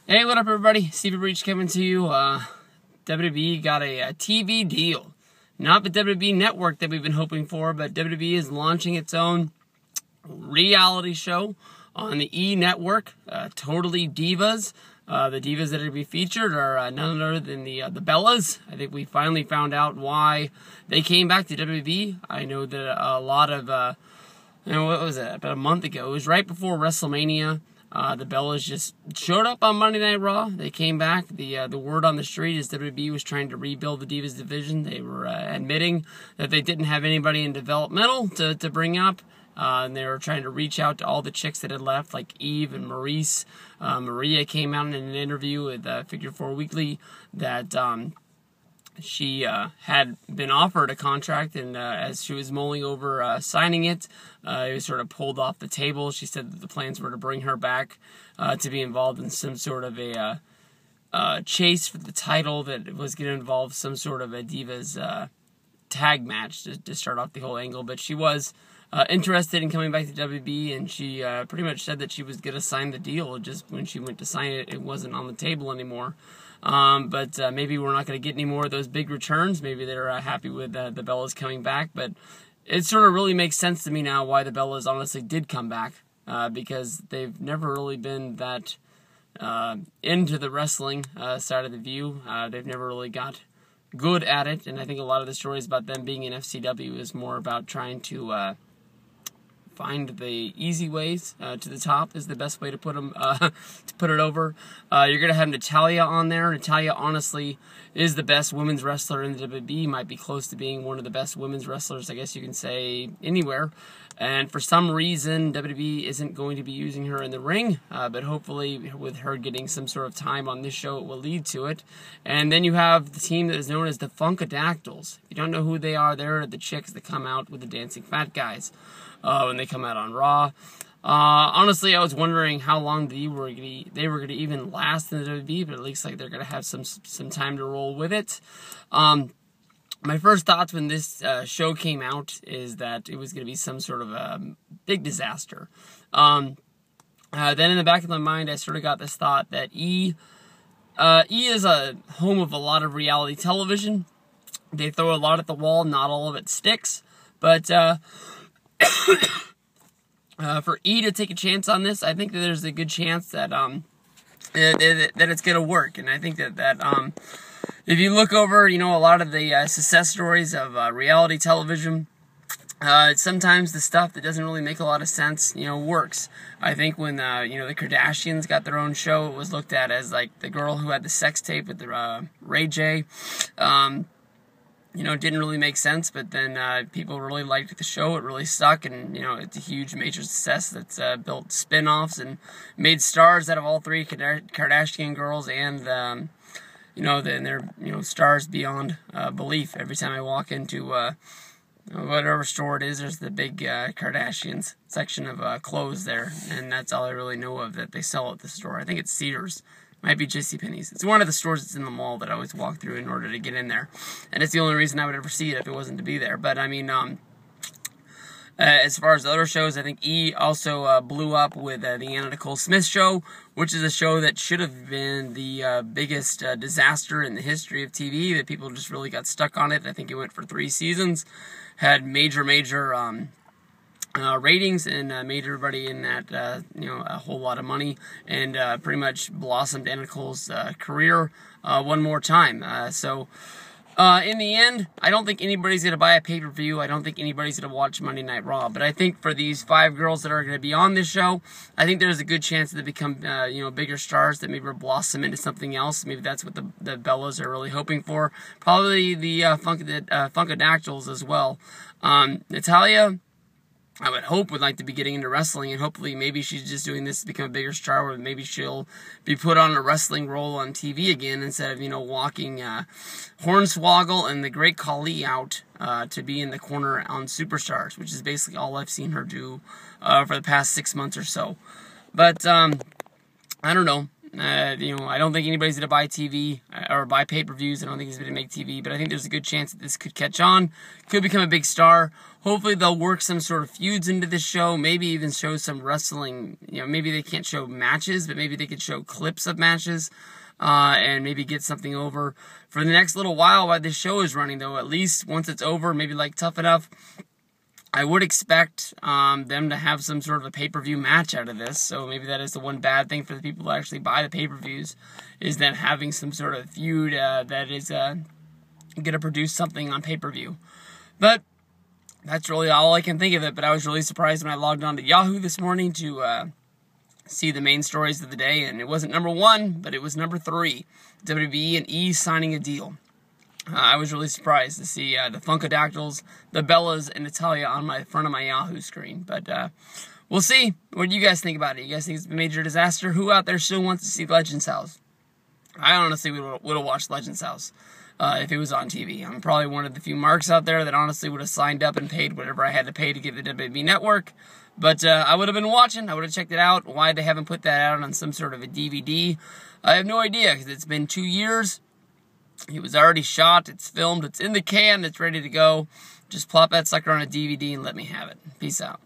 Hey, what up, everybody? Steve Breach coming to you. WWE got a TV deal. Not the WWE network that we've been hoping for, but WWE is launching its own reality show on the E network, Totally Divas. The divas that are going to be featured are none other than the Bellas. I think we finally found out why they came back to WWE. I know that a lot of, what was it, about a month ago, it was right before WrestleMania. The Bellas just showed up on Monday Night Raw. They came back. The word on the street is WWE was trying to rebuild the Divas division. They were admitting that they didn't have anybody in developmental to bring up. And they were trying to reach out to all the chicks that had left, like Eve and Maurice. Maria came out in an interview with Figure 4 Weekly that she had been offered a contract, and as she was mulling over signing it, it was sort of pulled off the table. She said that the plans were to bring her back to be involved in some sort of a chase for the title that was going to involve some sort of a Divas tag match to start off the whole angle. But she was interested in coming back to WB, and she pretty much said that she was going to sign the deal. Just when she went to sign it, it wasn't on the table anymore. But maybe we're not going to get any more of those big returns. Maybe they're happy with the Bellas coming back. But it sort of really makes sense to me now why the Bellas honestly did come back, because they've never really been that into the wrestling side of the view. They've never really got good at it, and I think a lot of the stories about them being in FCW is more about trying to find the easy ways to the top is the best way to put them to put it over. You're gonna have Natalya on there. Natalya honestly is the best women's wrestler in the WWE. Might be close to being one of the best women's wrestlers, I guess you can say, anywhere. And for some reason, WWE isn't going to be using her in the ring, but hopefully with her getting some sort of time on this show, it will lead to it. And then you have the team that is known as the Funkadactyls. If you don't know who they are, they're the chicks that come out with the dancing fat guys when they come out on Raw. Honestly, I was wondering how long they were going to even last in the WWE, but it looks like they're going to have some time to roll with it. My first thoughts when this show came out is that it was going to be some sort of a big disaster. Then in the back of my mind, I sort of got this thought that E is a home of a lot of reality television. They throw a lot at the wall, not all of it sticks. But for E to take a chance on this, I think that there's a good chance that that it's going to work. And I think that if you look over, a lot of the success stories of reality television, sometimes the stuff that doesn't really make a lot of sense, works. I think when, the Kardashians got their own show, it was looked at as, like, the girl who had the sex tape with the Ray J. Didn't really make sense, but then people really liked the show. It really stuck, and, it's a huge major success that's built spin-offs and made stars out of all three Kardashian girls, and then they're, stars beyond belief. Every time I walk into whatever store it is, there's the big Kardashians section of clothes there, and that's all I really know of that they sell at the store. I think it's Sears. Might be JCPenney's. It's one of the stores that's in the mall that I always walk through in order to get in there. And it's the only reason I would ever see it if it wasn't to be there. But, I mean, as far as the other shows, I think E also blew up with the Anna Nicole Smith show, which is a show that should have been the biggest disaster in the history of TV, that people just really got stuck on it. I think it went for 3 seasons, had major ratings, and made everybody in that, a whole lot of money, and pretty much blossomed Anna Nicole's career one more time. In the end, I don't think anybody's going to buy a pay-per-view. I don't think anybody's going to watch Monday Night Raw. But I think for these 5 girls that are going to be on this show, I think there's a good chance that they become, bigger stars, that maybe blossom into something else. Maybe that's what the Bellas are really hoping for. Probably the Funkadactyls as well. Natalya, I would hope, would like to be getting into wrestling, and hopefully maybe she's just doing this to become a bigger star, or maybe she'll be put on a wrestling role on TV again instead of, walking Hornswoggle and the Great Khali out to be in the corner on Superstars, which is basically all I've seen her do for the past 6 months or so. But, I don't know. I don't think anybody's going to buy TV or buy pay-per-views. I don't think he's going to make TV, but I think there's a good chance that this could catch on, could become a big star. Hopefully they'll work some sort of feuds into this show, maybe even show some wrestling. Maybe they can't show matches, but maybe they could show clips of matches, and maybe get something over for the next little while this show is running, though. At least once it's over, maybe like Tough Enough, I would expect them to have some sort of a pay-per-view match out of this. So maybe that is the one bad thing for the people who actually buy the pay-per-views, is them having some sort of feud that is going to produce something on pay-per-view. But that's really all I can think of it. But I was really surprised when I logged on to Yahoo this morning to see the main stories of the day. And it wasn't number 1, but it was number 3. WWE and E signing a deal. I was really surprised to see the Funkadactyls, the Bellas, and Natalia on my front of my Yahoo screen. But we'll see. What do you guys think about it? You guys think it's a major disaster? Who out there still wants to see Legends House? I honestly would have watched Legends House if it was on TV. I'm probably one of the few marks out there that honestly would have signed up and paid whatever I had to pay to get the WWE Network. But I would have been watching. I would have checked it out. Why they haven't put that out on some sort of a DVD, I have no idea, because it's been 2 years. It was already shot, it's filmed, it's in the can, it's ready to go. Just plop that sucker on a DVD and let me have it. Peace out.